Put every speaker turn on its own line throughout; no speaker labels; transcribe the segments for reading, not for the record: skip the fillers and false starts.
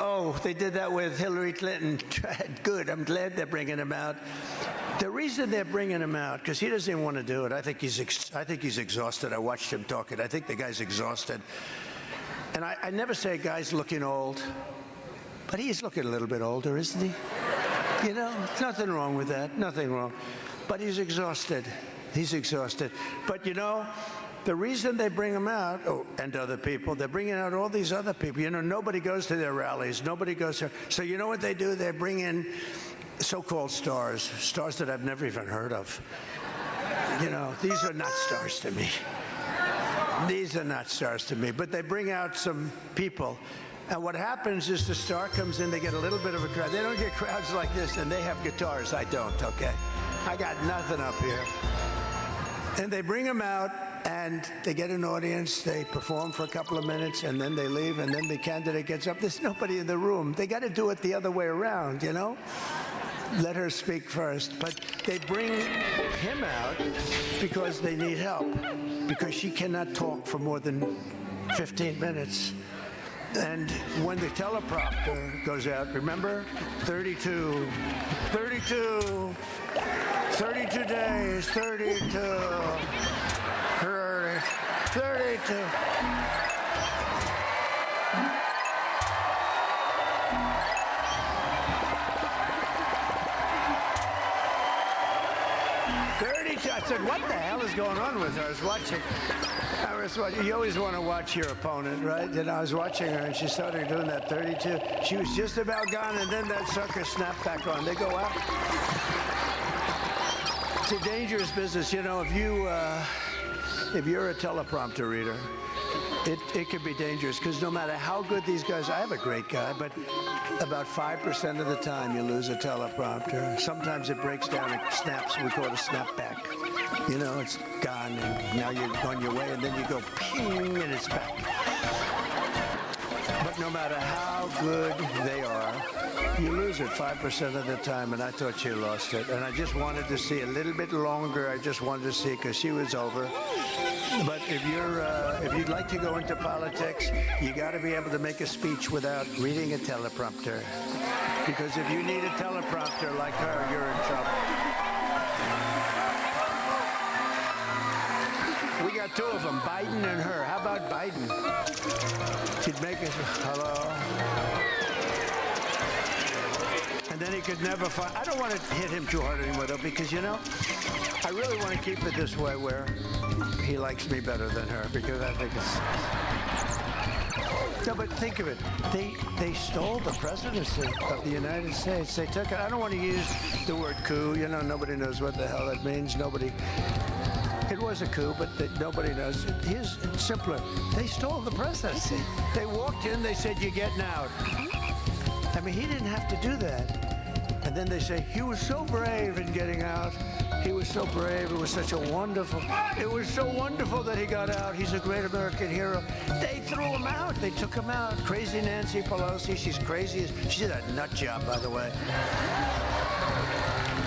oh, they did that with Hillary Clinton. Good, I'm glad they're bringing him out. The reason they're bringing him out, because he doesn't even want to do it. I think he's exhausted. I watched him talking. I think the guy's exhausted. And I never say a guy's looking old, but he's looking a little bit older, isn't he? You know, nothing wrong with that, nothing wrong. But he's exhausted. He's exhausted. But you know, the reason they bring him out, oh, and other people, they're bringing out all these other people. You know, nobody goes to their rallies. Nobody goes to. So you know what they do? They bring in so-called stars that I've never even heard of. You know, these are not stars to me. These are not stars to me. But they bring out some people. And what happens is the star comes in, they get a little bit of a crowd. They don't get crowds like this, and they have guitars. I don't, okay? I got nothing up here. And they bring them out, and they get an audience. They perform for a couple of minutes, and then they leave, and then the candidate gets up. There's nobody in the room. They got to do it the other way around, you know? Let her speak first. But they bring him out because they need help, because she cannot talk for more than 15 minutes. And when the teleprompter goes out, remember? 32 days, 32, 32. I said, what the hell is going on with her? I was watching. You always want to watch your opponent, right? And I was watching her, and she started doing that 32. She was just about gone, and then that sucker snapped back on. They go out. It's a dangerous business. You know, if you're a teleprompter reader, it can be dangerous, because no matter how good these guys are, I have a great guy, but about 5% of the time you lose a teleprompter. Sometimes it breaks down and snaps. We call it a snapback. You know, it's gone, and now you're on your way, and then you go ping, and it's back. But no matter how good they are, you lose it 5% of the time, and I thought she lost it. And I just wanted to see a little bit longer. I just wanted to see it because she was over. But if you'd like to go into politics, you got to be able to make a speech without reading a teleprompter. Because if you need a teleprompter like her, you're in trouble. We got two of them, Biden and her. How about Biden? She'd make us, hello. And then he could never find, I don't want to hit him too hard anymore, though, because, you know, I really want to keep it this way where he likes me better than her, because I think it's... No, but think of it. They stole the presidency of the United States. They took it. I don't want to use the word coup. You know, nobody knows what the hell that means. Nobody... It was a coup, but nobody knows. Here's simpler. They stole the presidency. They walked in, they said, you're getting out. I mean, he didn't have to do that. And then they say, he was so brave in getting out. He was so brave. It was such a wonderful... It was so wonderful that he got out. He's a great American hero. They threw him out. They took him out. Crazy Nancy Pelosi. She's crazy. She did a nut job, by the way.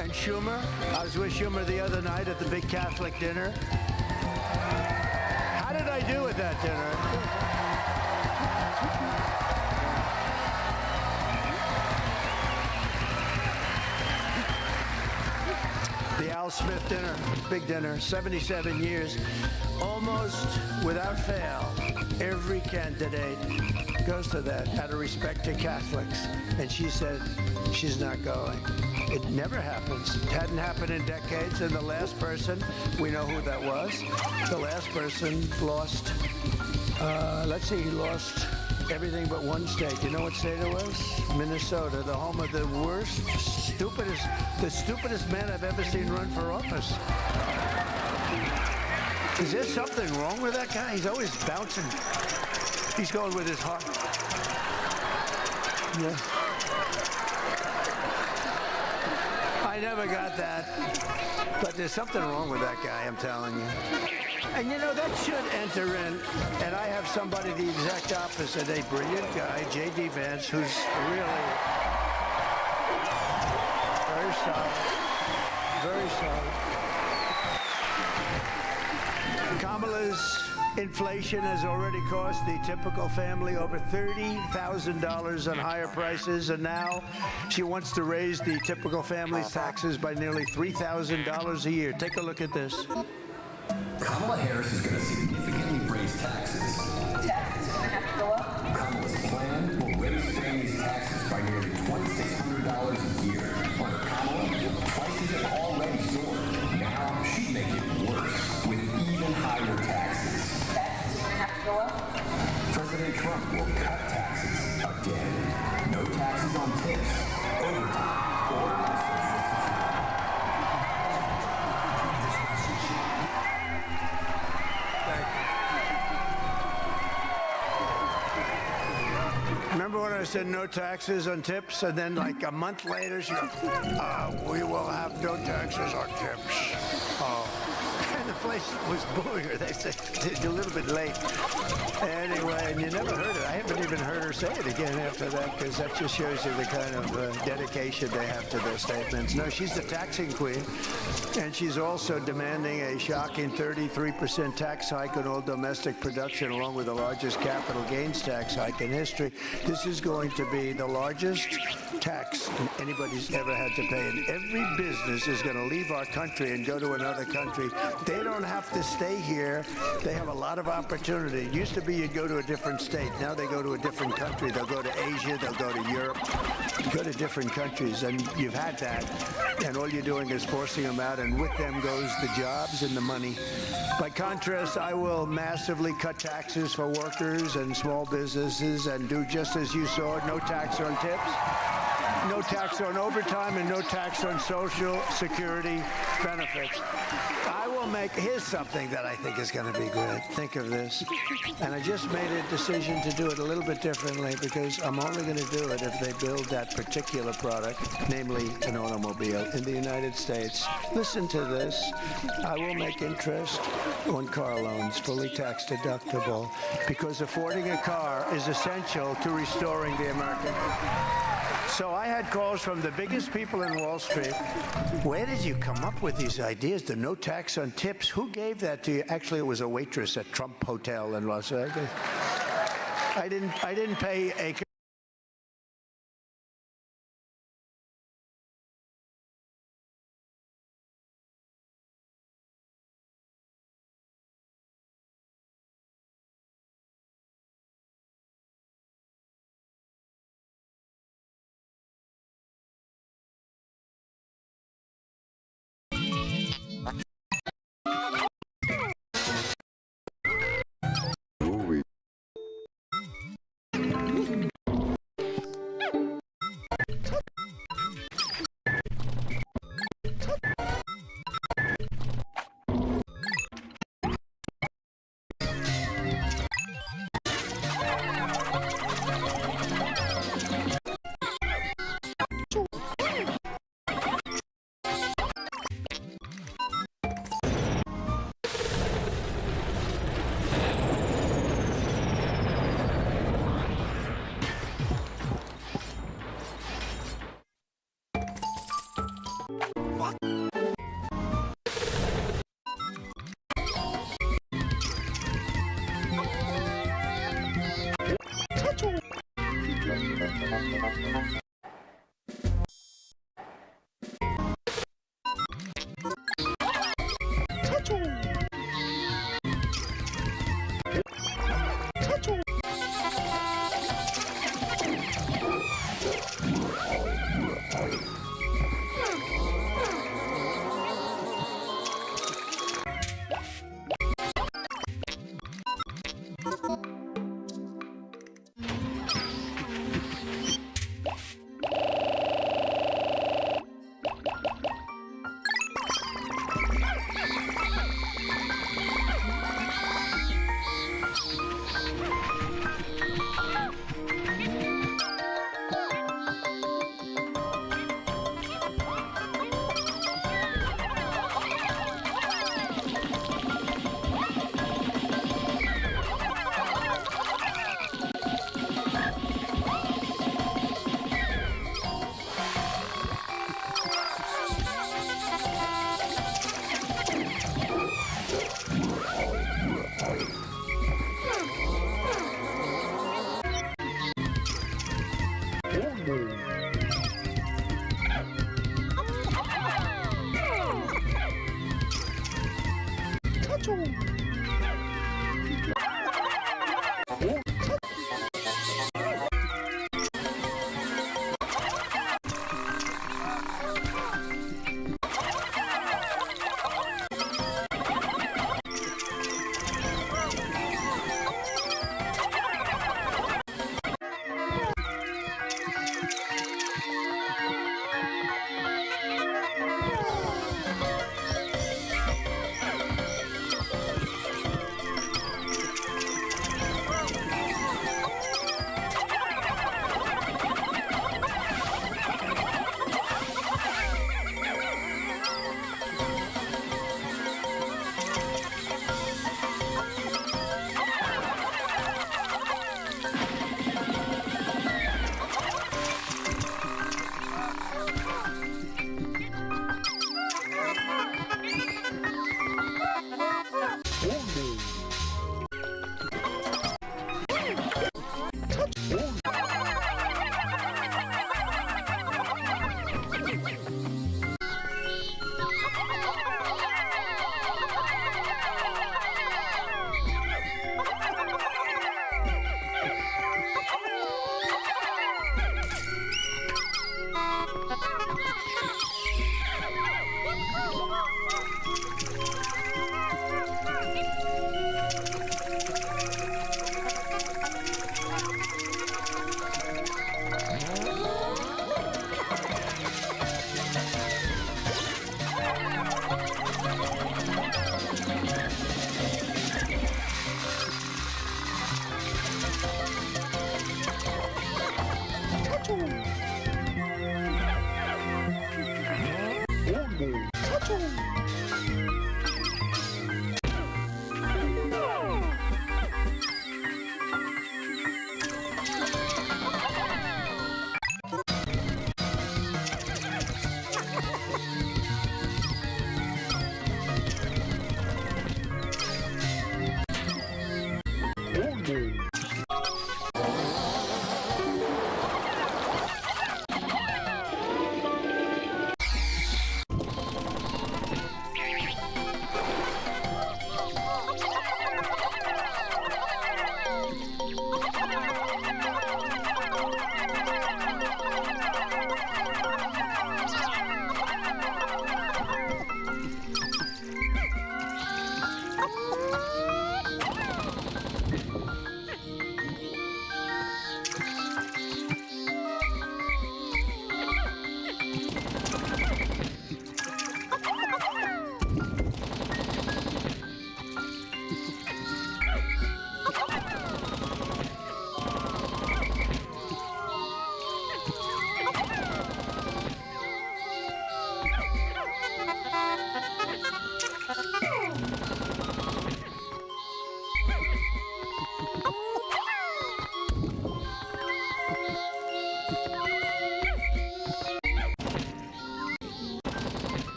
And Schumer. I was with Schumer the other night at the big Catholic dinner. How did I do at that dinner? The Al Smith dinner, big dinner, 77 years, almost without fail, every candidate goes to that out of respect to Catholics. And she said she's not going. It never happens. It hadn't happened in decades. And the last person, we know who that was. The last person lost, let's see, he lost everything but one state. You know what state it was? Minnesota, the home of the worst, the stupidest man I've ever seen run for office. Is there something wrong with that guy? He's always bouncing. He's going with his heart. Yeah. I never got that. But there's something wrong with that guy, I'm telling you. And you know, that should enter in, and I have somebody the exact opposite, a brilliant guy, J.D. Vance, who's really very solid, very solid. Kamala's Inflation has already cost the typical family over $30,000 on higher prices, and now she wants to raise the typical family's taxes by nearly $3,000 a year. Take a look at this.
Kamala Harris is going to significantly raise taxes.
Taxes are going to have to go up.
Kamala's plan will raise families' taxes by nearly $2,600 a year. Under Kamala, prices have already soared. Now she'd make it worse with even higher taxes.
Taxes are going to have to go up.
President Trump will cut taxes again. No taxes on tips, overtime, or Social
Remember when I said no taxes on tips, and then like a month later, she goes, we will have no taxes on tips. And the place was booing her. They said, a little bit late. Anyway, and you never heard it. I haven't even heard her say it again after that, because that just shows you the kind of dedication they have to their statements. No, she's the taxing queen, and she's also demanding a shocking 33% tax hike on all domestic production, along with the largest capital gains tax hike in history. This is going to be the largest tax anybody's ever had to pay, and every business is going to leave our country and go to another country. They don't have to stay here. They have a lot of opportunity. It used to be you'd go to a different state. Now they go to a different country. They'll go to Asia. They'll go to Europe. Go to different countries, and you've had that, and all you're doing is forcing them out, and with them goes the jobs and the money. By contrast, I will massively cut taxes for workers and small businesses and do just as you saw, no tax on tips, no tax on overtime, and no tax on Social Security benefits. I will make, here's something that I think is going to be good. Think of this. And I just made a decision to do it a little bit differently, because I'm only going to do it if they build that particular product, namely an automobile, in the United States. Listen to this. I will make interest on car loans fully tax deductible, because affording a car is essential to restoring the American. So I had calls from the biggest people in Wall Street. Where did you come up with these ideas? The no tax on tips? Who gave that to you? Actually, it was a waitress at Trump Hotel in Las Vegas. I didn't pay a
Achoo!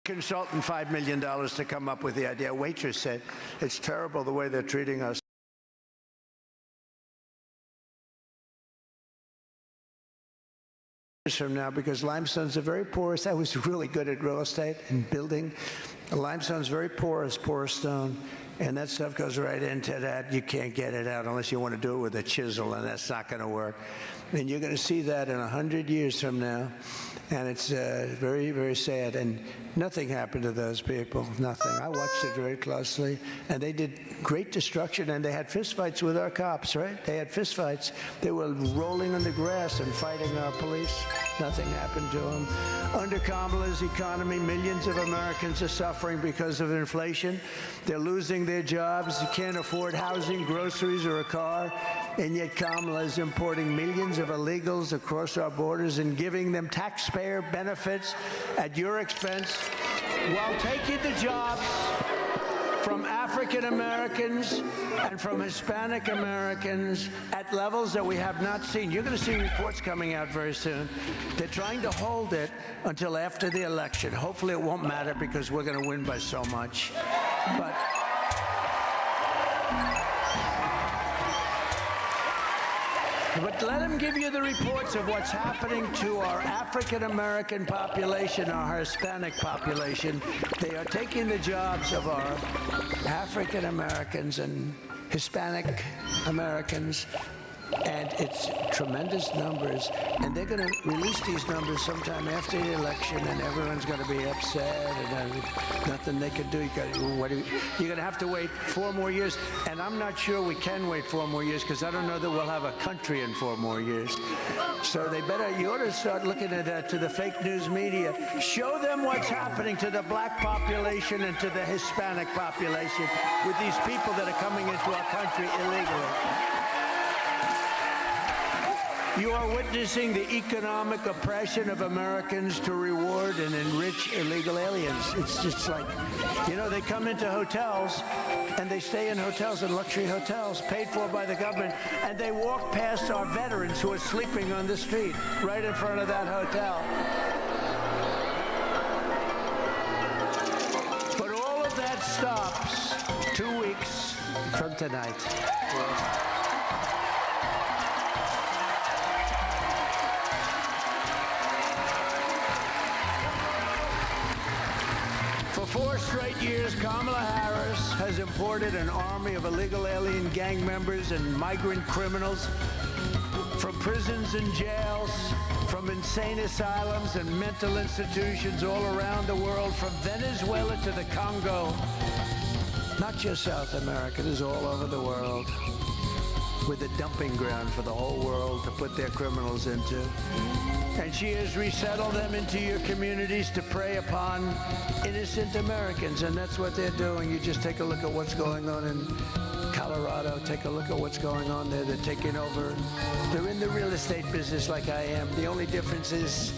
Consultant $5 million to come up with the idea. A waitress said, it's terrible the way they're treating us. From now, because limestone's a very porous. I was really good at real estate and building. Limestone's very porous stone, and that stuff goes right into that. You can't get it out unless you want to do it with a chisel, and that's not going to work. And you're going to see that in 100 years from now, and it's very, very sad. And nothing happened to those people, nothing. I watched it very closely, and they did great destruction, and they had fistfights with our cops, right? They had fistfights. They were rolling on the grass and fighting our police. Nothing happened to them. Under Kamala's economy, millions of Americans are suffering because of inflation. They're losing their jobs. You can't afford housing, groceries, or a car. And yet Kamala is importing millions of illegals across our borders and giving them taxpayer benefits at your expense while taking the jobs from African Americans and from Hispanic Americans at levels that we have not seen. You're going to see reports coming out very soon. They're trying to hold it until after the election. Hopefully it won't matter because we're going to win by so much. But let them give you the reports of what's happening to our African-American population, our Hispanic population. They are taking the jobs of our African-Americans and Hispanic Americans, and it's tremendous numbers. And they're going to release these numbers sometime after the election, and everyone's going to be upset, and nothing they can do. You're going to have to wait 4 more years, and I'm not sure we can wait 4 more years because I don't know that we'll have a country in 4 more years. So you ought to start looking at that to the fake news media. Show them what's happening to the black population and to the Hispanic population with these people that are coming into our country illegally. You are witnessing the economic oppression of Americans to reward and enrich illegal aliens. It's just like, they come into hotels and they stay in hotels, in luxury hotels, paid for by the government, and they walk past our veterans who are sleeping on the street right in front of that hotel. But all of that stops 2 weeks from tonight. For 4 straight years, Kamala Harris has imported an army of illegal alien gang members and migrant criminals from prisons and jails, from insane asylums and mental institutions all around the world, from Venezuela to the Congo. Not just South America, it is all over the world, with a dumping ground for the whole world to put their criminals into. And she has resettled them into your communities to prey upon innocent Americans, and that's what they're doing. You just take a look at what's going on in Colorado. Take a look at what's going on there. They're taking over. They're in the real estate business like I am. The only difference is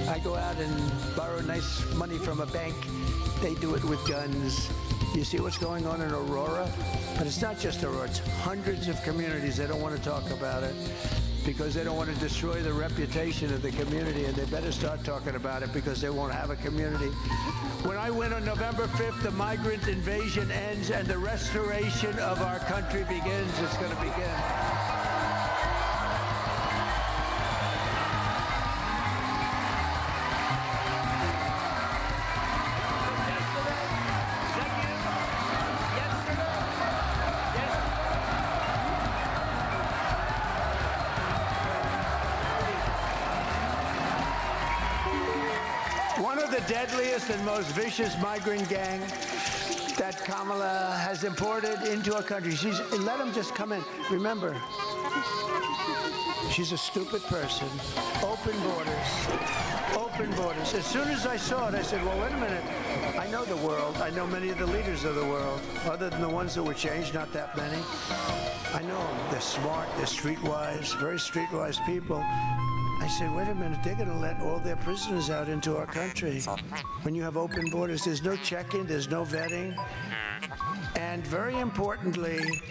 I go out and borrow nice money from a bank. They do it with guns. You see what's going on in Aurora? But it's not just Aurora. It's hundreds of communities. They don't want to talk about it because they don't want to destroy the reputation of the community, and they better start talking about it because they won't have a community. When I win on November 5th, the migrant invasion ends and the restoration of our country begins. It's going to begin. One of the deadliest and most vicious migrant gang that Kamala has imported into our country. Let them just come in. Remember, she's a stupid person. Open borders. Open borders. As soon as I saw it, I said, well, wait a minute. I know the world. I know many of the leaders of the world, other than the ones that were changed, not that many. I know them. They're smart. They're streetwise, very streetwise people. I said, wait a minute, they're going to let all their prisoners out into our country. When you have open borders, there's no check-in, there's no vetting. And very importantly,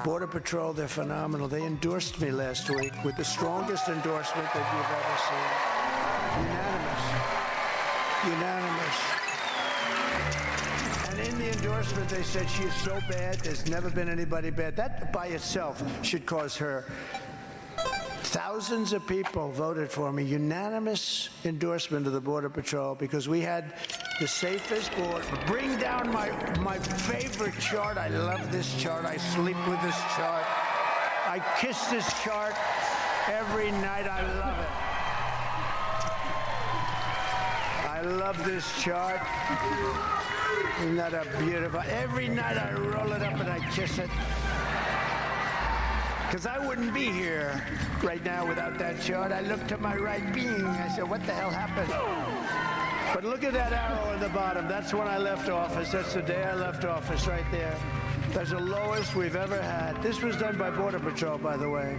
Border Patrol, they're phenomenal. They endorsed me last week with the strongest endorsement that you've ever seen. Unanimous. Unanimous. endorsement, they said she's so bad, there's never been anybody bad. That by itself should cause her. Thousands of people voted for me, unanimous endorsement of the Border Patrol, because we had the safest border. Bring down my favorite chart. I love this chart. I sleep with this chart. I kiss this chart every night. I love it. I love this chart. Isn't that a beautiful? Every night I roll it up and I kiss it. Because I wouldn't be here right now without that chart. I looked to my right being. I said, what the hell happened? But look at that arrow in the bottom. That's when I left office. That's the day I left office right there. That's the lowest we've ever had. This was done by Border Patrol, by the way.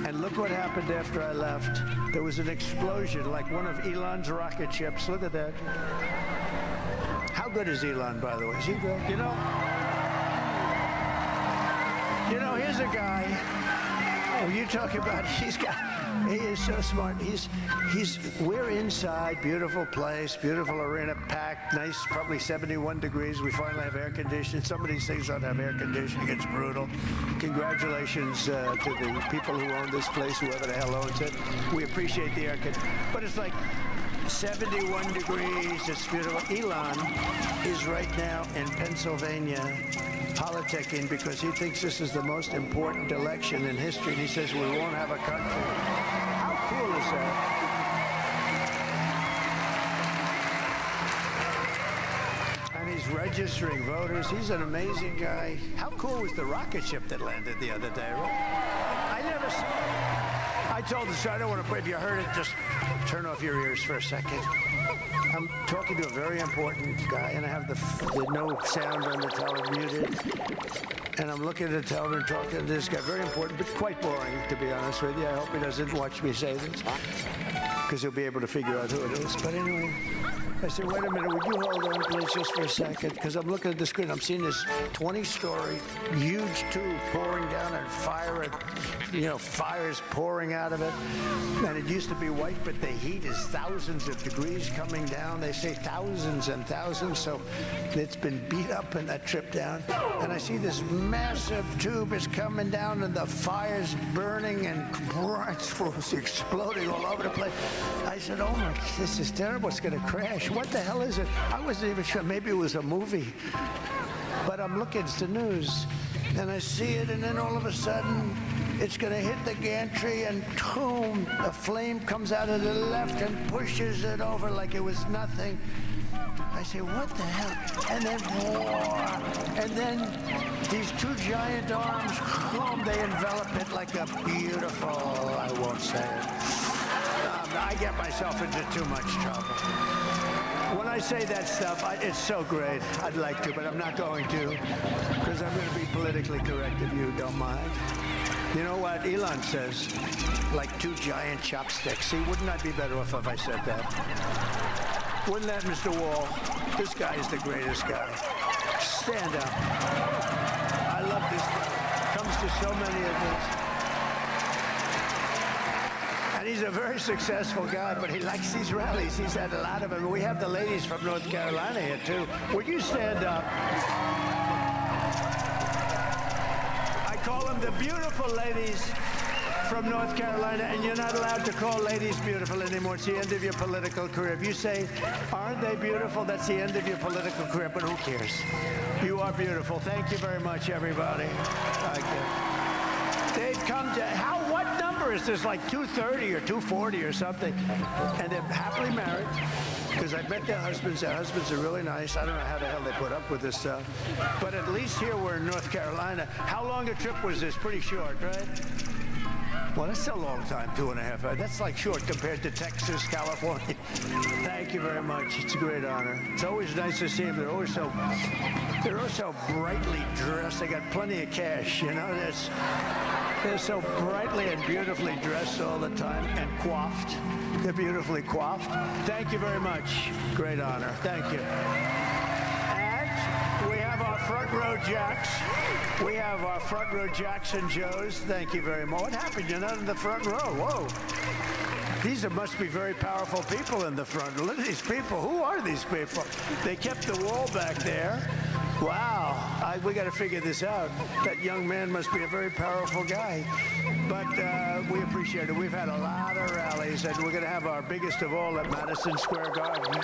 And look what happened after I left. There was an explosion, like one of Elon's rocket ships. Look at that. How good is Elon, by the way? Is he good? You know, here's a guy. Oh, you talk about, he is so smart. We're inside, beautiful place, beautiful arena, packed, nice, probably 71 degrees. We finally have air conditioning. Some of these things don't have air conditioning. It's brutal. Congratulations to the people who own this place, whoever the hell owns it. We appreciate the air conditioning. But it's like 71 degrees. It's beautiful. Elon is right now in Pennsylvania politicking because he thinks this is the most important election in history. And he says we won't have a country. How cool is that? And he's registering voters. He's an amazing guy. How cool was the rocket ship that landed the other day, right? I told the show, I don't want to, if you heard it, just turn off your ears for a second. I'm talking to a very important guy, and I have the no sound on the television muted. And I'm looking at the television, talking to this guy, very important, but quite boring, to be honest with you. I hope he doesn't watch me say this, because he'll be able to figure out who it is. But anyway, I said, wait a minute, would you hold on, please, just for a second? Because I'm looking at the screen. I'm seeing this 20-story, huge tube pouring down and fire, fire's pouring out of it. And it used to be white, but the heat is thousands of degrees coming down. They say thousands and thousands, so it's been beat up in that trip down. And I see this massive tube is coming down, and the fire's burning, and it's exploding all over the place. I said, oh my, this is terrible. It's going to crash. What the hell is it? I wasn't even sure. Maybe it was a movie. But I'm looking, it's the news, and I see it, and then all of a sudden, it's going to hit the gantry, and boom, a flame comes out of the left and pushes it over like it was nothing. I say, what the hell? And then war. And then these two giant arms, boom, they envelop it like a beautiful, I won't say it. I get myself into too much trouble. When I say that stuff, it's so great. I'd like to, but I'm not going to, because I'm going to be politically correct if you don't mind. You know what Elon says? Like two giant chopsticks. See, wouldn't I be better off if I said that? Wouldn't that, Mr. Wall? This guy is the greatest guy. Stand up. I love this guy. Comes to so many of these. And he's a very successful guy, but he likes these rallies. He's had a lot of them. We have the ladies from North Carolina here, too. Would you stand up? I call them the beautiful ladies from North Carolina, and you're not allowed to call ladies beautiful anymore. It's the end of your political career. If you say, aren't they beautiful, that's the end of your political career, but who cares? You are beautiful. Thank you very much, everybody. Thank you. They've come to, what number is this, like 230 or 240 or something? And they're happily married, because I met their husbands. Their husbands are really nice. I don't know how the hell they put up with this stuff. But at least here we're in North Carolina. How long a trip was this? Pretty short, right? Well, that's a long time, 2.5 hours. That's like short compared to Texas, California. Thank you very much. It's a great honor. It's always nice to see them. They're always so brightly dressed. They got plenty of cash, you know. They're so brightly and beautifully dressed all the time and coiffed. They're beautifully coiffed. Thank you very much. Great honor. Thank you. And we have our front row jacks. We have our front row Jacks and Joes. Thank you very much. What happened? You're not in the front row. Whoa. These must be very powerful people in the front. Look at these people. Who are these people? They kept the wall back there. Wow, we got to figure this out. That young man must be a very powerful guy. But we appreciate it. We've had a lot of rallies, and we're going to have our biggest of all at Madison Square Garden.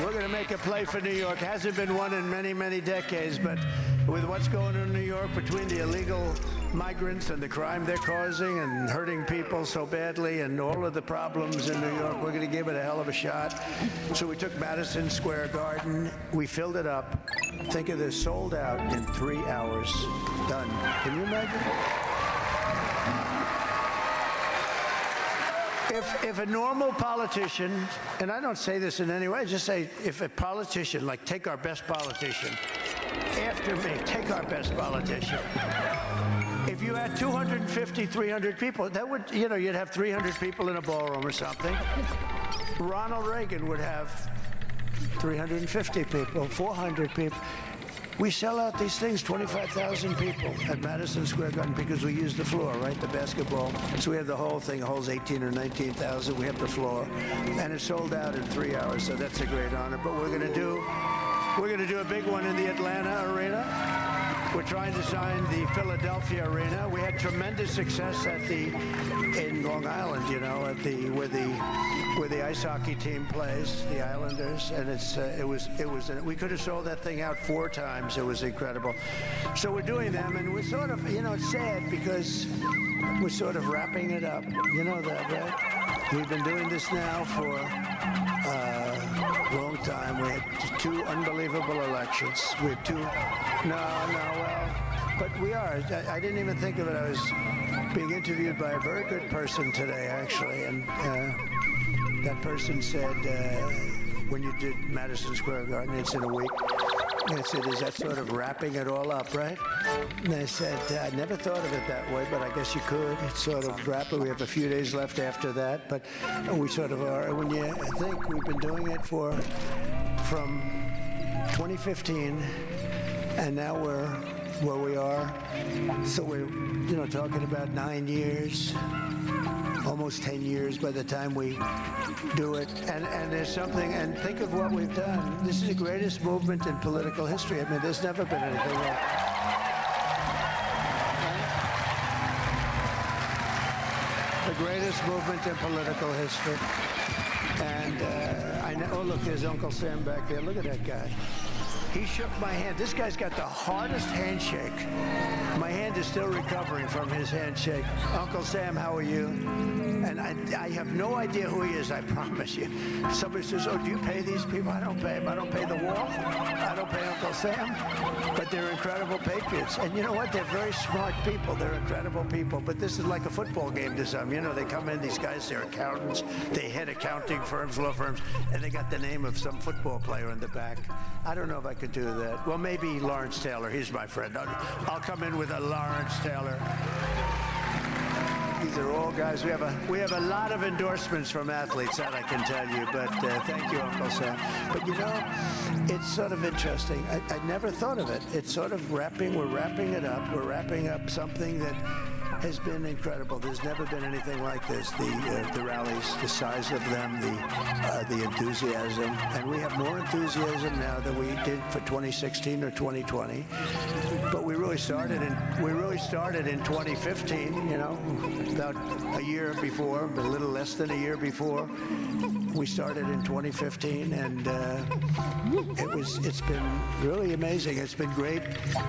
We're going to make a play for New York. Hasn't been one in many, many decades, but with what's going on in New York between the illegal migrants and the crime they're causing and hurting people so badly and all of the problems in New York, we're going to give it a hell of a shot. So we took Madison Square Garden. We filled it up. Think of this, sold out in 3 hours. Done. Can you imagine? If a normal politician, and I don't say this in any way, just say if a politician, like take our best politician, after me, take our best politician. If you had 250, 300 people, that would, you'd have 300 people in a ballroom or something. Ronald Reagan would have 350 people, 400 people. We sell out these things, 25,000 people at Madison Square Garden because we use the floor, right? The basketball. So we have the whole thing, holds 18 or 19,000. We have the floor, and it's sold out in 3 hours. So that's a great honor. But we're going to do a big one in the Atlanta arena. We're trying to sign the Philadelphia arena. We had tremendous success in Long Island, where the ice hockey team plays, the Islanders, and we could have sold that thing out 4 times. It was incredible. So we're doing them, and we're sort of, it's sad because we're sort of wrapping it up. You know that, right? We've been doing this now for a long time. We had 2 unbelievable elections. We had 2. But we are. I didn't even think of it. I was being interviewed by a very good person today, actually, and that person said, when you did Madison Square Garden, it's in a week. I said, is that sort of wrapping it all up, right? And I said, I never thought of it that way, but I guess you could. It's sort of wrap it. We have a few days left after that, but we sort of are. When you think we've been doing it from 2015, and now we're where we are. So we're, talking about 9 years, almost 10 years by the time we do it. And there's something, and think of what we've done. This is the greatest movement in political history. I mean, there's never been anything like it. The greatest movement in political history. And I know, oh, look, there's Uncle Sam back there. Look at that guy. He shook my hand. This guy's got the hardest handshake. My hand is still recovering from his handshake. Uncle Sam, how are you? And I have no idea who he is, I promise you. Somebody says, oh, do you pay these people? I don't pay him. I don't pay the wall. I don't pay Uncle Sam. But they're incredible patriots. And you know what? They're very smart people. They're incredible people. But this is like a football game to some. They come in, these guys, they're accountants. They head accounting firms, law firms, and they got the name of some football player in the back. I don't know if I could do that. Well, maybe Lawrence Taylor. He's my friend. I'll come in with a Lawrence Taylor. These are all guys. We have a lot of endorsements from athletes, that I can tell you. But thank you, Uncle Sam. But it's sort of interesting. I never thought of it. It's sort of we're wrapping it up. We're wrapping up something that has been incredible. There's never been anything like this. The rallies, the size of them, the enthusiasm, and we have more enthusiasm now than we did for 2016 or 2020. But we really started in 2015. About a year before, but a little less than a year before. We started in 2015, and it's been really amazing. It's been great.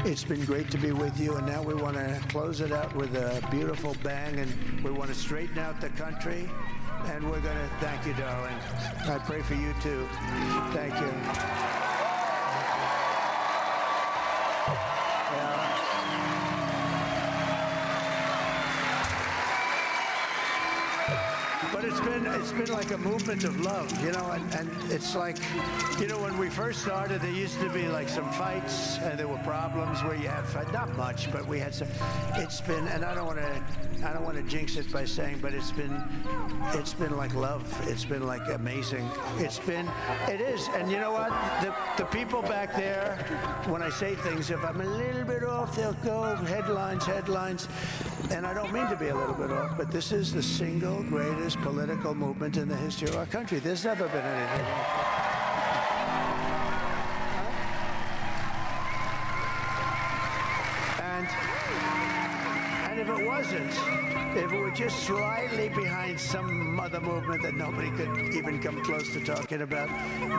It's been great to be with you, and now we want to close it out with a beautiful bang, and we want to straighten out the country, and we're going to thank you, darling. I pray for you too. Thank you. But it's been like a movement of love, and it's like, when we first started, there used to be like some fights, and there were problems where you had not much, but we had some. It's been, and I don't want to jinx it by saying, but it's been like love. It's been like amazing. It is, and you know what? The people back there, when I say things, if I'm a little bit off, they'll go headlines. And I don't mean to be a little bit off, but this is the single greatest political movement in the history of our country. There's never been anything like that. And if it wasn't, if it were just slightly behind some other movement that nobody could even come close to talking about,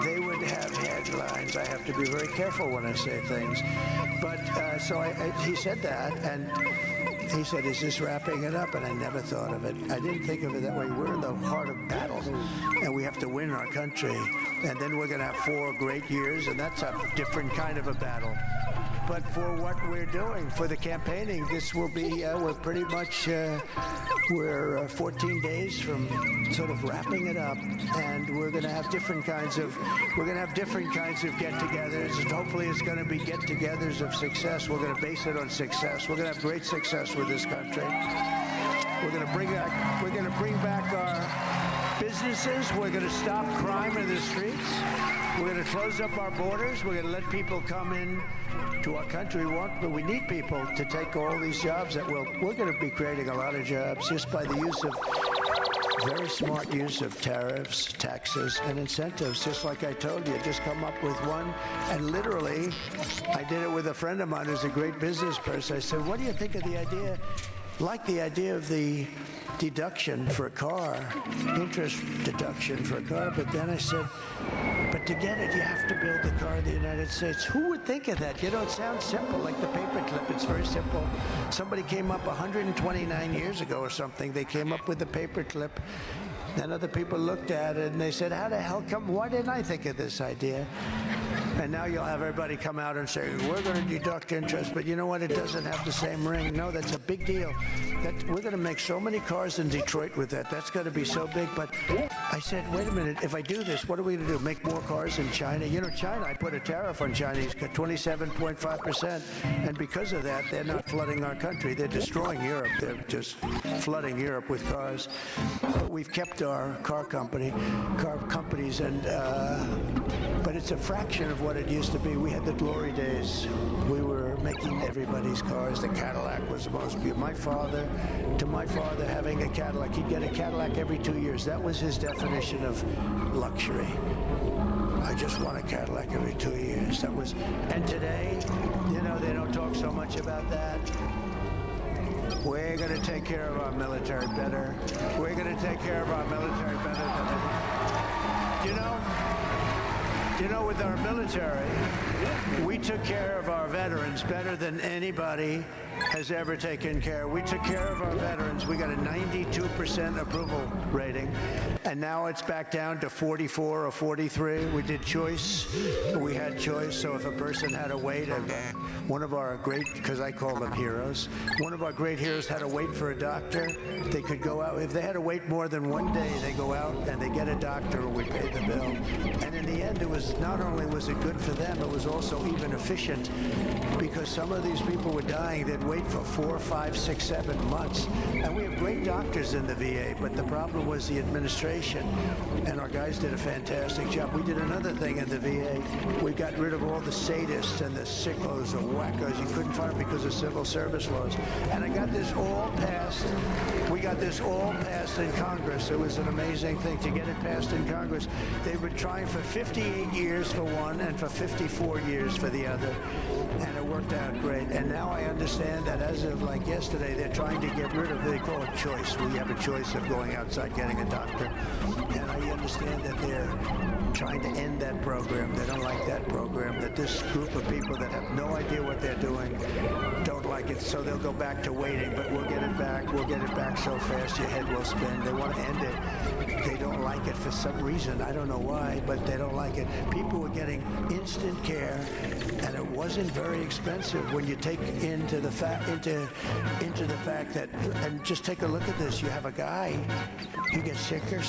they would have headlines. I have to be very careful when I say things. But he said that, and he said, is this wrapping it up? And I never thought of it. I didn't think of it that way. We're in the heart of battle, and we have to win our country. And then we're going to have 4 great years, and that's a different kind of a battle. But for what we're doing, for the campaigning, this will be, we're pretty much, we're 14 days from sort of wrapping it up, and we're going to have different kinds of get-togethers, and hopefully it's going to be get-togethers of success. We're going to base it on success. We're going to have great success with this country. We're going to bring back our businesses. We're going to stop crime in the streets. We're going to close up our borders. We're going to let people come in to our country. But we need people to take all these jobs that we're going to be creating a lot of jobs just by the use of very smart use of tariffs, taxes, and incentives. Just like I told you, just come up with one. And literally, I did it with a friend of mine who's a great business person. I said, what do you think of the idea? Like the idea of the deduction for a car, interest deduction for a car. But then I said, but to get it, you have to build the car in the United States. Who would think of that? You know, it sounds simple, like the paperclip. It's very simple. Somebody came up 129 years ago or something. They came up with the paperclip. And other people looked at it and they said, how the hell why didn't I think of this idea? And now you'll have everybody come out and say, we're going to deduct interest, but you know what? It doesn't have the same ring. No, that's a big deal. We're going to make so many cars in Detroit with that. That's going to be so big. But I said, wait a minute. If I do this, what are we going to do? Make more cars in China? You know, China, I put a tariff on Chinese, 27.5%. And because of that, they're not flooding our country. They're destroying Europe. They're just flooding Europe with cars. But we've kept our car companies, and but it's a fraction of what it used to be. We had the glory days. We were making everybody's cars. The Cadillac was the most beautiful. My father, having a Cadillac, he'd get a Cadillac every 2 years. That was his definition of luxury. I just want a Cadillac every 2 years. That was, and today, you know, they don't talk so much about that. We're going to take care of our military better. We're going to take care of our military better than ever. You know, with our military, we took care of our veterans better than anybody has ever taken care. We took care of our veterans. We got a 92% approval rating, and now it's back down to 44 or 43. We did choice. We had choice, so if a person had to wait, one of our great, because I call them heroes, one of our great heroes had to wait for a doctor. They could go out. If they had to wait more than 1 day, they go out and they get a doctor, or we pay the bill. And in the end, it was not only was it good for them, it was also even efficient, because some of these people were dying. They'd wait for 4, 5, 6, 7 months. And we have great doctors in the VA, but the problem was the administration. And our guys did a fantastic job. We did another thing in the VA. We got rid of all the sadists and the sickos and wackos. You couldn't find them because of civil service laws. And I got this all passed. We got this all passed in Congress. It was an amazing thing to get it passed in Congress. They were trying for 58 years for one and for 54 years for the other. And it worked out great. And now I understand that as of like yesterday, they're trying to get rid of, they call it choice. We have a choice of going outside getting a doctor. And I understand that they're trying to end that program. They don't like that program, that this group of people that have no idea what they're doing don't like it. So they'll go back to waiting, but we'll get it back. We'll get it back so fast your head will spin. They want to end it. They don't like it for some reason. I don't know why, but they don't like it. People were getting instant care, and it wasn't very expensive when you take into the fact that, and just take a look at this. You have a guy, he gets sicker,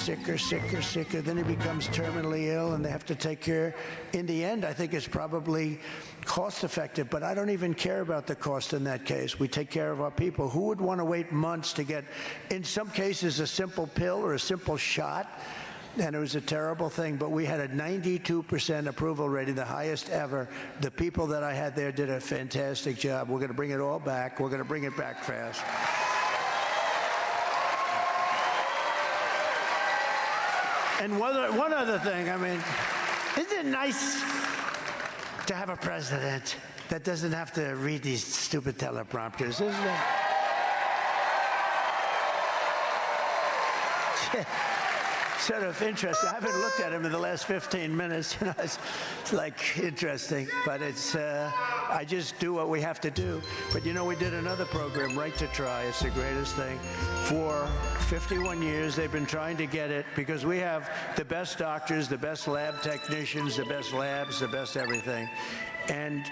then he becomes terminally ill, and they have to take care. In the end, I think it's probably cost effective, but I don't even care about the cost in that case. We take care of our people. Who would want to wait months to get, in some cases, a simple pill or a simple shot? And it was a terrible thing, but we had a 92% approval rating, the highest ever. The people that I had there did a fantastic job. We're going to bring it all back. We're going to bring it back fast. And one other thing, I mean, isn't it nice to have a president that doesn't have to read these stupid teleprompters, isn't it? Sort of interesting. I haven't looked at him in the last 15 minutes. You know, it's like interesting, but it's. I just do what we have to do. But you know, we did another program, Right to Try. It's the greatest thing. For 51 years, they've been trying to get it because we have the best doctors, the best lab technicians, the best labs, the best everything. And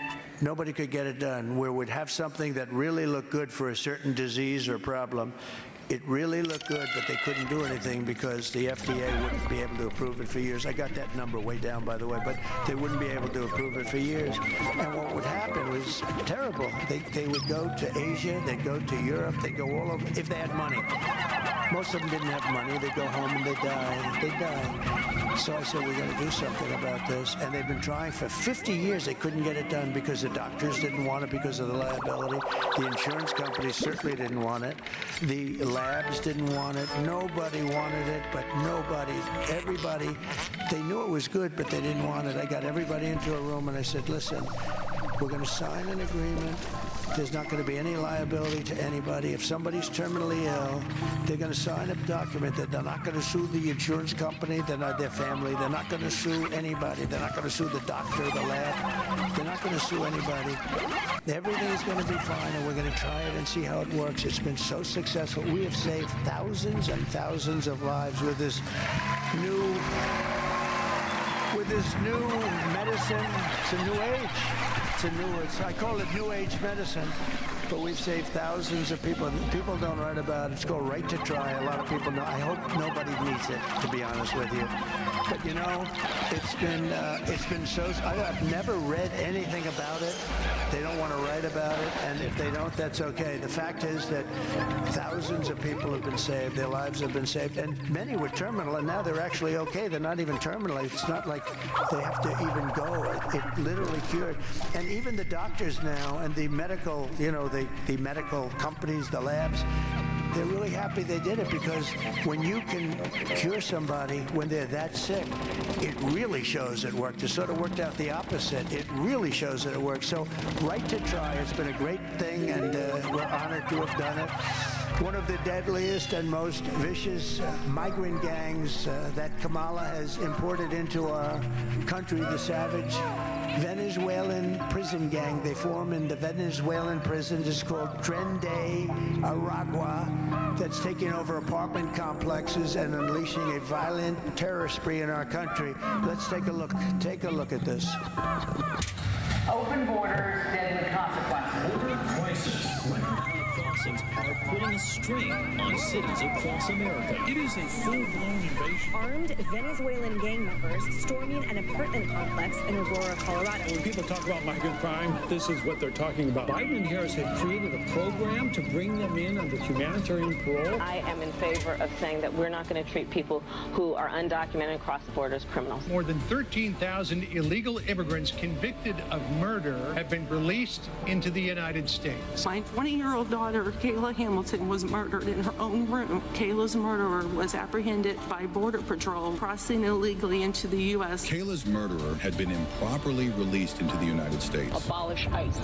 nobody could get it done. Where we'd have something that really looked good for a certain disease or problem. It really looked good, but they couldn't do anything because the FDA wouldn't be able to approve it for years. I got that number way down, by the way, but they wouldn't be able to approve it for years. And what would happen was terrible. They would go to Asia, they'd go to Europe, they'd go all over, if they had money. Most of them didn't have money. They'd go home and they'd die. They'd die. So I said, we got to do something about this. And they've been trying for 50 years. They couldn't get it done because the doctors didn't want it because of the liability. The insurance companies certainly didn't want it. The labs didn't want it. Nobody wanted it, but nobody, everybody, they knew it was good, but they didn't want it. I got everybody into a room and I said, listen, we're going to sign an agreement. There's not going to be any liability to anybody. If somebody's terminally ill, they're going to sign a document that they're not going to sue the insurance company, they're not their family. They're not going to sue anybody. They're not going to sue the doctor, the lab. They're not going to sue anybody. Everything is going to be fine, and we're going to try it and see how it works. It's been so successful. We have saved thousands and thousands of lives with this new medicine. It's a new age. I call it New Age medicine, but we've saved thousands of people. People don't write about it. It's called Right to Try. A lot of people know. I hope nobody needs it, to be honest with you. But you know, it's been so. I've never read anything about it. They don't want to write about it, and if they don't, that's okay. The fact is that thousands of people have been saved. Their lives have been saved, and many were terminal, and now they're actually okay. They're not even terminal. It's not like they have to even go. It literally cured. And even the doctors now and the medical, you know, the medical companies, the labs, they're really happy they did it because when you can cure somebody when they're that sick, it really shows it worked. It sort of worked out the opposite. It really shows that it works. So Right to Try has been a great thing, and we're honored to have done it. One of the deadliest and most vicious migrant gangs that Kamala has imported into our country, the savage Venezuelan prison gang. They form in the Venezuelan prison. It's called Tren de Aragua, that's taking over apartment complexes and unleashing a violent terror spree in our country. Let's take a look. Take a look at this.
Open borders, deadly consequences.
Border crisis. Crossings are putting a strain on cities across America. It is a full-blown invasion.
Armed Venezuelan gang members storming an apartment complex in Aurora, Colorado.
When people talk about migrant crime, this is what they're talking about. Biden and Harris have created a program to bring them in under humanitarian parole.
I am in favor of saying that we're not going to treat people who are undocumented and cross the border as criminals.
More than 13,000 illegal immigrants convicted of murder have been released into the United States.
My 20-year-old daughter, Kayla Hamilton, was murdered in her own room. Kayla's murderer was apprehended by Border Patrol crossing illegally into the U.S.
Kayla's murderer had been improperly released into the United States.
Abolish ICE.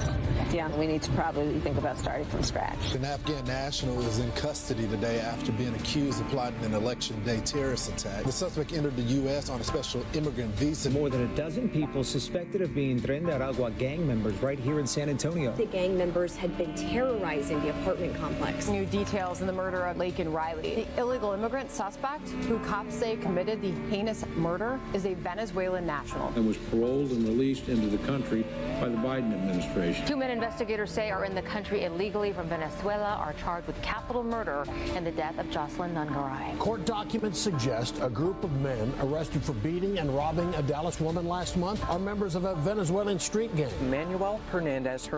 Yeah, we need to probably think about starting from scratch.
An Afghan national is in custody today after being accused of plotting an election day terrorist attack. The suspect entered the U.S. on a special immigrant visa.
More than a dozen people suspected of being Tren de Aragua gang members right here in San Antonio.
The gang members had been terrorizing the apartment complex.
New details in the murder of Laken Riley. The illegal immigrant suspect, who cops say committed the heinous murder, is a Venezuelan national.
And was paroled and released into the country by the Biden administration.
Two men investigators say are in the country illegally from Venezuela are charged with capital murder in the death of Jocelyn Nungaray.
Court documents suggest a group of men arrested for beating and robbing a Dallas woman last month are members of a Venezuelan street gang.
Manuel Hernandez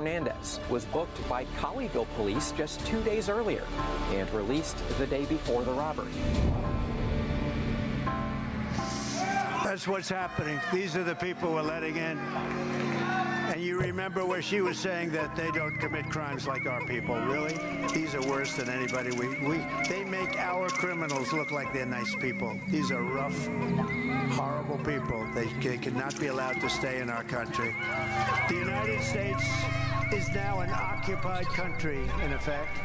was booked by Colleyville police just 2 days earlier and released the day before the robbery.
That's what's happening. These are the people we're letting in. And you you remember where she was saying that they don't commit crimes like our people? Really? These are worse than anybody. They make our criminals look like they're nice people. These are rough, horrible people. They cannot be allowed to stay in our country. The United States is now an occupied country, in effect.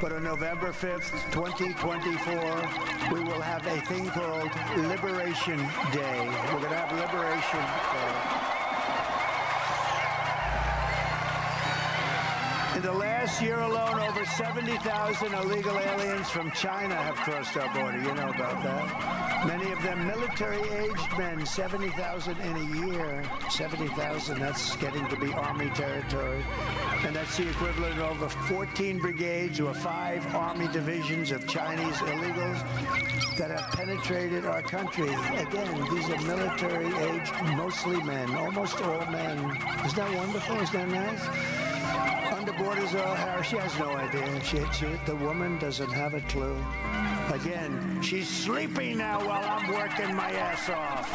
But on November 5th, 2024, we will have a thing called Liberation Day. We're going to have Liberation Day. In the last year alone, over 70,000 illegal aliens from China have crossed our border. You know about that. Many of them military-aged men, 70,000 in a year. 70,000, that's getting to be Army territory. And that's the equivalent of over 14 brigades or 5 Army divisions of Chinese illegals that have penetrated our country. Again, these are military-aged, mostly men, almost all men. Isn't that wonderful? Isn't that nice? Under borders of Harris, she has no idea. The woman doesn't have a clue. Again, she's sleeping now while I'm working my ass off.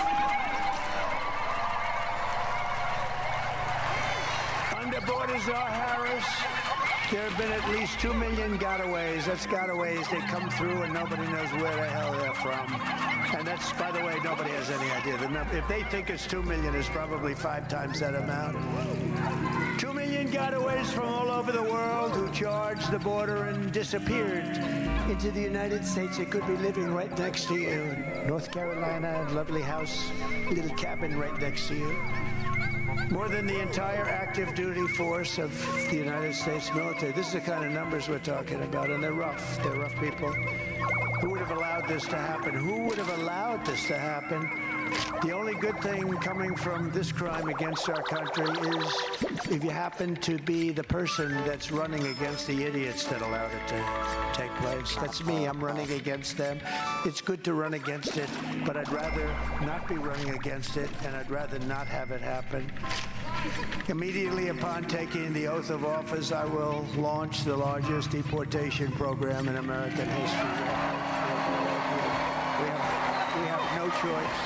Under borders of Harris, there have been at least 2 million gotaways. That's gotaways. They come through and nobody knows where the hell they're from. And that's, by the way, nobody has any idea. The number, if they think it's 2 million, it's probably 5 times that amount. 2 million gotaways from all over the world who charged the border and disappeared into the United States. They could be living right next to you in North Carolina, lovely house, little cabin right next to you. More than the entire active duty force of the United States military. This is the kind of numbers we're talking about, and they're rough. They're rough people. Who would have allowed this to happen? Who would have allowed this to happen? The only good thing coming from this crime against our country is if you happen to be the person that's running against the idiots that allowed it to take place. That's me. I'm running against them. It's good to run against it, but I'd rather not be running against it, and I'd rather not have it happen. Immediately upon taking the oath of office, I will launch the largest deportation program in American history. We have no choice.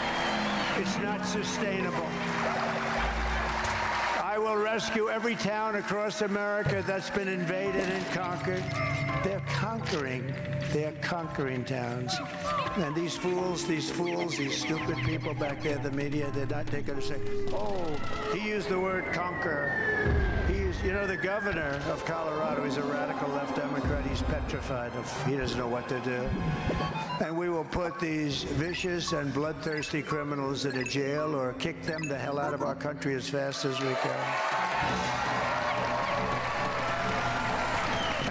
It's not sustainable. I will rescue every town across America that's been invaded and conquered. They're conquering towns. And these fools, these stupid people back there, the media, they're going to say, oh, he used the word conquer. You know, the governor of Colorado, he's a radical left Democrat. He's petrified he doesn't know what to do. And we will put these vicious and bloodthirsty criminals in a jail or kick them the hell out of our country as fast as we can.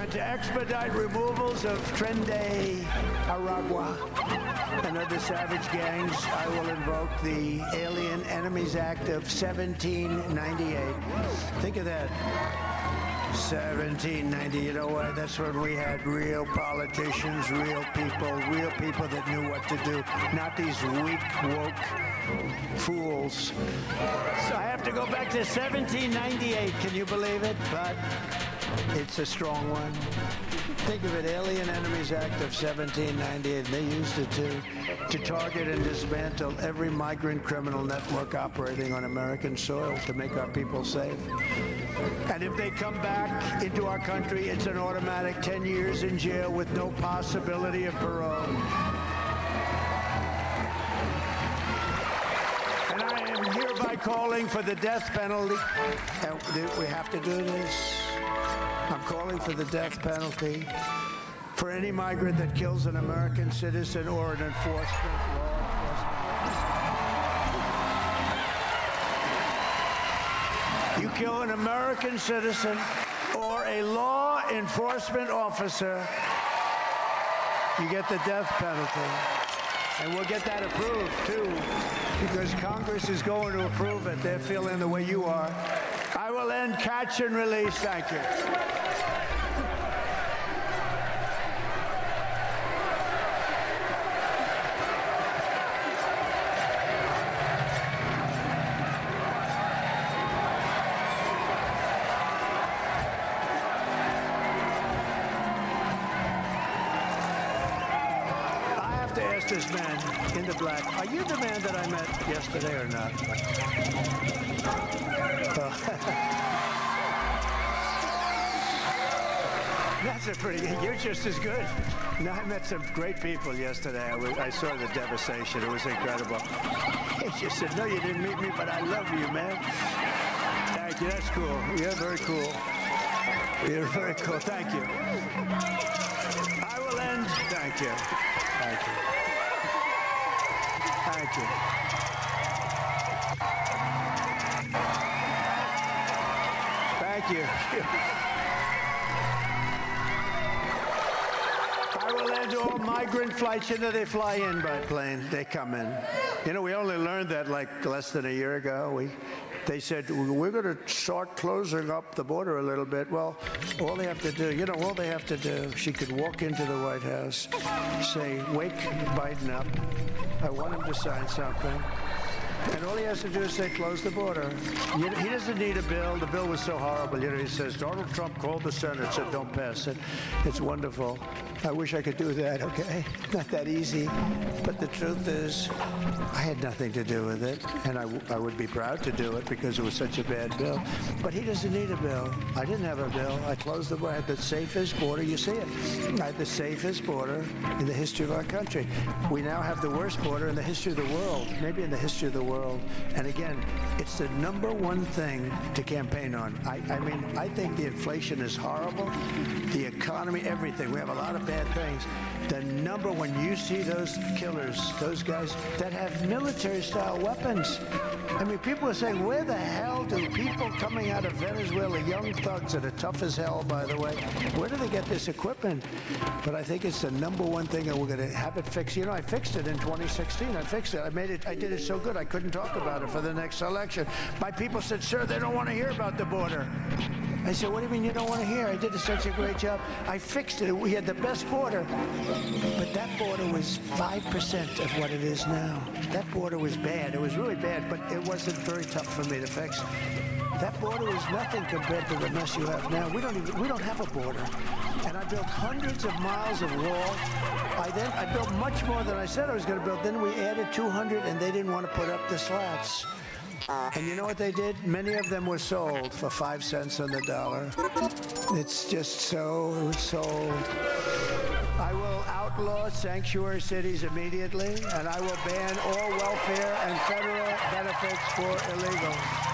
And to expedite removals of Trende, Aragua, and other savage gangs, I will invoke the Alien Enemies Act of 1798. Think of that. 1790, you know what? That's when we had real politicians, real people that knew what to do, not these weak, woke fools. So I have to go back to 1798, can you believe it? But it's a strong one. Think of it, Alien Enemies Act of 1798, and they used it to target and dismantle every migrant criminal network operating on American soil to make our people safe. And if they come back into our country, it's an automatic 10 years in jail with no possibility of parole. And I am hereby calling for the death penalty. And we have to do this. I'm calling for the death penalty for any migrant that kills an American citizen or an law enforcement officer. You kill an American citizen or a law enforcement officer, you get the death penalty. And we'll get that approved, too, because Congress is going to approve it. They're feeling the way you are. I will end catch and release. Thank you. this man in the black. Are you the man that I met yesterday or not? That's a pretty, you're just as good. No, I met some great people yesterday. I saw the devastation. It was incredible. He just said, no, you didn't meet me, but I love you, man. Thank you. That's cool. You're very cool. You're very cool. Thank you. I will end. Thank you. Thank you. Thank you. Thank you. I will end all migrant flights. You know, they fly in by plane. They come in. You know, we only learned that like less than a year ago. They said, we're going to start closing up the border a little bit. Well, all they have to do, all they have to do, she could walk into the White House, say, wake Biden up. I want him to sign something. And all he has to do is say, close the border. He doesn't need a bill. The bill was so horrible. He says, Donald Trump called the Senate, said, don't pass it. It's wonderful. I wish I could do that, okay? Not that easy. But the truth is, I had nothing to do with it. And I would be proud to do it because it was such a bad bill. But he doesn't need a bill. I didn't have a bill. I closed the border. I had the safest border. You see it. I had the safest border in the history of our country. We now have the worst border in the history of the world. Maybe in the history of the world. And again, it's the number one thing to campaign on. I mean, I think the inflation is horrible. The economy, everything. We have a lot of bad things. The number, when you see those killers, those guys that have military-style weapons. I mean, people are saying, where the hell do people coming out of Venezuela, young thugs that are tough as hell, by the way, where do they get this equipment? But I think it's the number one thing, and we're going to have it fixed. I fixed it in 2016. I fixed it. I did it so good I couldn't talk about it for the next election. My people said, sir, they don't want to hear about the border. I said, what do you mean you don't want to hear? I did such a great job. I fixed it. We had the best border. But that border was 5% of what it is now. That border was bad. It was really bad, but it wasn't very tough for me to fix. That border was nothing compared to the mess you have now. We don't have a border. And I built hundreds of miles of wall. I built much more than I said I was going to build. Then we added 200, and they didn't want to put up the slats. And you know what they did? Many of them were sold for 5 cents on the dollar. It's just so sold. I will outlaw sanctuary cities immediately, and I will ban all welfare and federal benefits for illegals.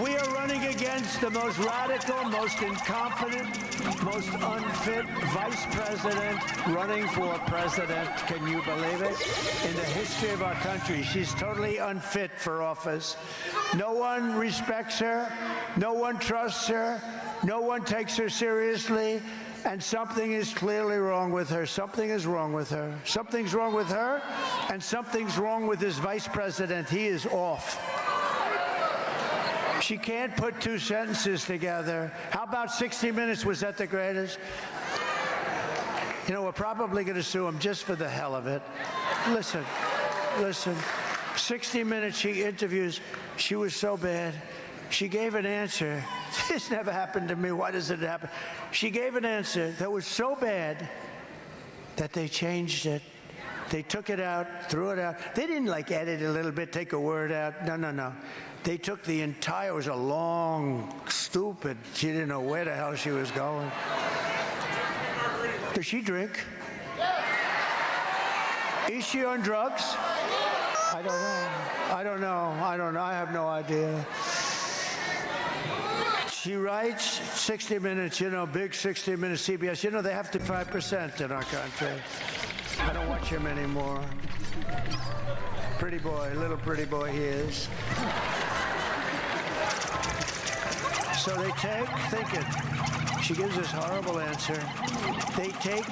We are running against the most radical, most incompetent, most unfit vice president running for president. Can you believe it? In the history of our country, she's totally unfit for office. No one respects her. No one trusts her. No one takes her seriously. And something is clearly wrong with her. Something is wrong with her. Something's wrong with her, and something's wrong with this vice president. He is off. She can't put two sentences together. How about 60 Minutes? Was that the greatest? We're probably going to sue him just for the hell of it. Listen. 60 Minutes, she interviews. She was so bad. She gave an answer. This never happened to me. Why does it happen? She gave an answer that was so bad that they changed it. They took it out, threw it out. They didn't edit a little bit, take a word out. No. They took the entire, it was a long, stupid, she didn't know where the hell she was going. Does she drink? Is she on drugs? I don't know. I have no idea. She writes 60 Minutes, big 60 Minutes CBS. They have to 5% in our country. I don't watch him anymore. Pretty boy, little pretty boy he is. So they think it. She gives this horrible answer. They take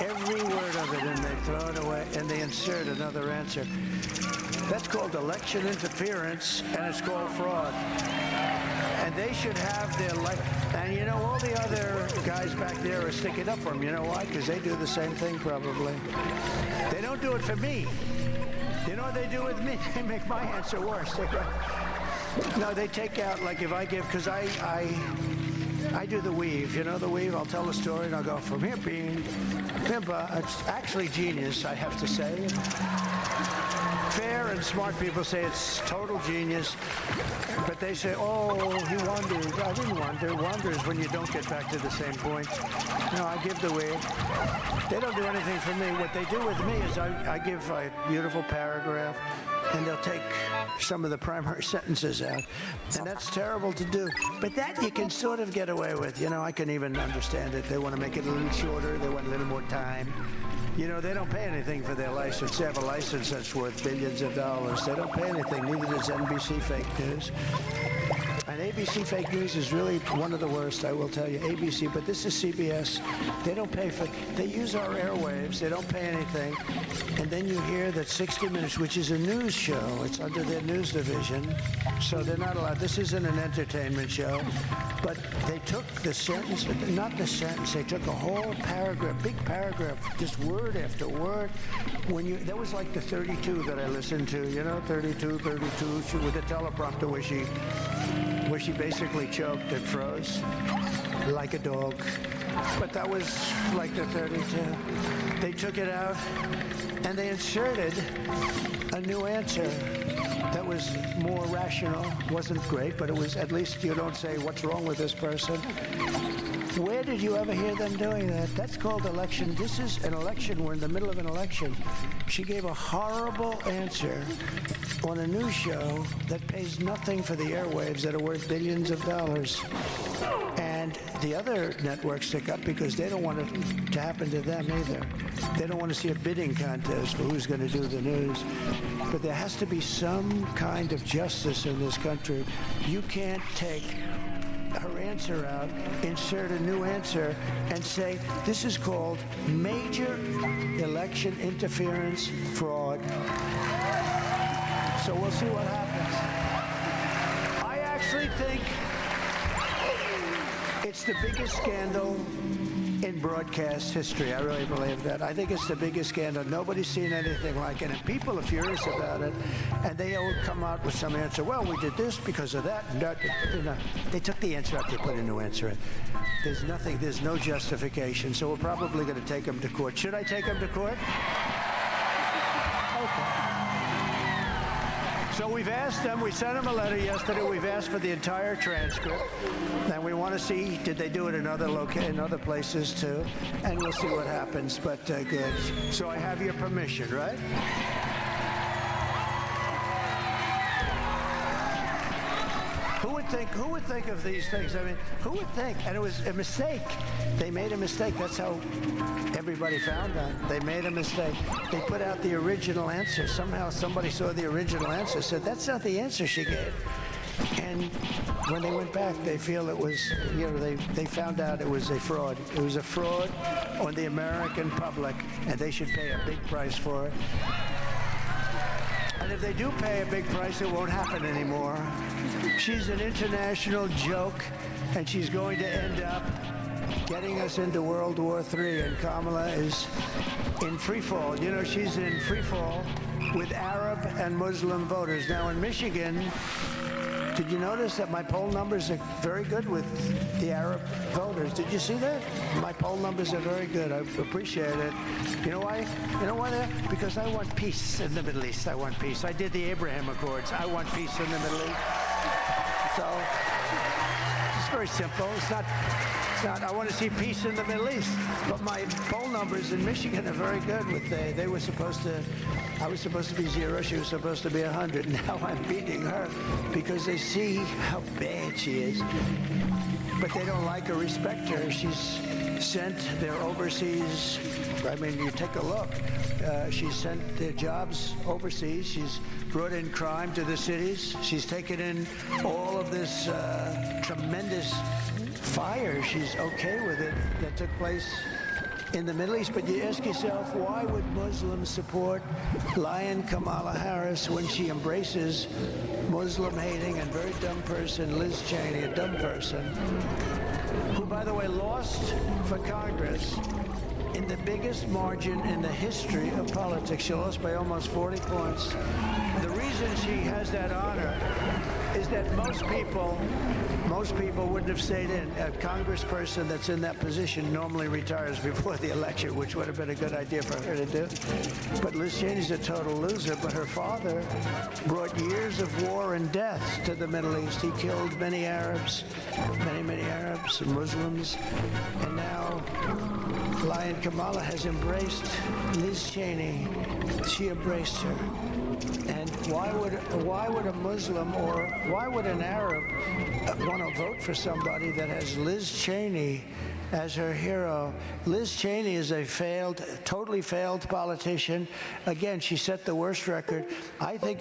every word of it and they throw it away and they insert another answer. That's called election interference and it's called fraud. And they should have their life. And all the other guys back there are sticking up for them. You know why? Because they do the same thing probably. They don't do it for me. You know what they do with me? They make my answer worse. No, they take out, if I give, because I do the weave. You know the weave? I'll tell the story and I'll go from hippie, pimpa. It's actually genius, I have to say. Fair and smart people say it's total genius, but they say, oh, he wandered. I didn't wander. Wanders when you don't get back to the same point. No, I give the weave. They don't do anything for me. What they do with me is I give a beautiful paragraph, and they'll take some of the primary sentences out. And that's terrible to do. But that you can sort of get away with. You know, I can even understand it. They want to make it a little shorter. They want a little more time. You know, they don't pay anything for their license. They have a license that's worth billions of dollars. They don't pay anything. Neither does NBC fake news. And ABC fake news is really one of the worst, I will tell you. ABC, but this is CBS. They don't pay for, they use our airwaves. They don't pay anything. And then you hear that 60 Minutes, which is a news show, it's under their news division, so they're not allowed. This isn't an entertainment show. But they took the sentence, not the sentence, they took a whole paragraph, big paragraph, just word after word. That was like the 32 that I listened to, you know, 32, with the teleprompter where she basically choked and froze like a dog. But that was like the 32. They took it out and they inserted a new answer that was more rational. Wasn't great, but it was, at least you don't say, what's wrong with this person? Where did you ever hear them doing that? That's called election. This is an election. We're in the middle of an election. She gave a horrible answer on a news show that pays nothing for the airwaves that are worth billions of dollars. And the other networks stick up because they don't want it to happen to them either. They don't want to see a bidding contest for who's going to do the news. But there has to be some kind of justice in this country. You can't take her answer out, insert a new answer, and say, this is called major election interference fraud. So we'll see what happens. I actually think it's the biggest scandal in broadcast history. I really believe that. I think it's the biggest scandal. Nobody's seen anything like it, and people are furious about it, and they all come out with some answer. Well, we did this because of that. They took the answer out, they put a new answer in. There's nothing, there's no justification, so we're probably going to take them to court. Should I take them to court? Okay. So we've asked them, we sent them a letter yesterday, we've asked for the entire transcript, and we want to see, did they do it in other places too, and we'll see what happens, but good. So I have your permission, right? Who would think of these things? I mean, who would think? And it was a mistake. They made a mistake. That's how everybody found out. They made a mistake. They put out the original answer. Somehow somebody saw the original answer, said, that's not the answer she gave. And when they went back, they feel it was, you know, they found out it was a fraud. It was a fraud on the American public, and they should pay a big price for it. And if they do pay a big price, it won't happen anymore. She's an international joke, and she's going to end up getting us into World War III, and Kamala is in free fall. You know, she's in free fall with Arab and Muslim voters. Now in Michigan, did you notice that my poll numbers are very good with the Arab voters? Did you see that? My poll numbers are very good. I appreciate it. You know why? You know why? Because I want peace in the Middle East. I want peace. I did the Abraham Accords. I want peace in the Middle East. So it's very simple. It's not, I want to see peace in the Middle East. But my poll numbers in Michigan are very good. They were supposed to, I was supposed to be 0, she was supposed to be 100. Now I'm beating her because they see how bad she is. But they don't like or respect her. She's sent their overseas, I mean, you take a look. She's sent their jobs overseas. She's brought in crime to the cities. She's taken in all of this tremendous fire. She's okay with it that took place in the Middle East. But you ask yourself, why would Muslims support Lion Kamala Harris when she embraces Muslim-hating and very dumb person Liz Cheney, a dumb person, who, by the way, lost for Congress in the biggest margin in the history of politics. She lost by almost 40 points. The reason she has that honor is that most people wouldn't have stayed in. A congressperson that's in that position normally retires before the election, which would have been a good idea for her to do. But Liz Cheney's a total loser, but her father brought years of war and death to the Middle East. He killed many Arabs, many Arabs and Muslims, and now Lion Kamala has embraced Liz Cheney. She embraced her. And why would a Muslim or why would an Arab want to vote for somebody that has Liz Cheney as her hero? Liz Cheney is a totally failed politician. Again, she set the worst record. I think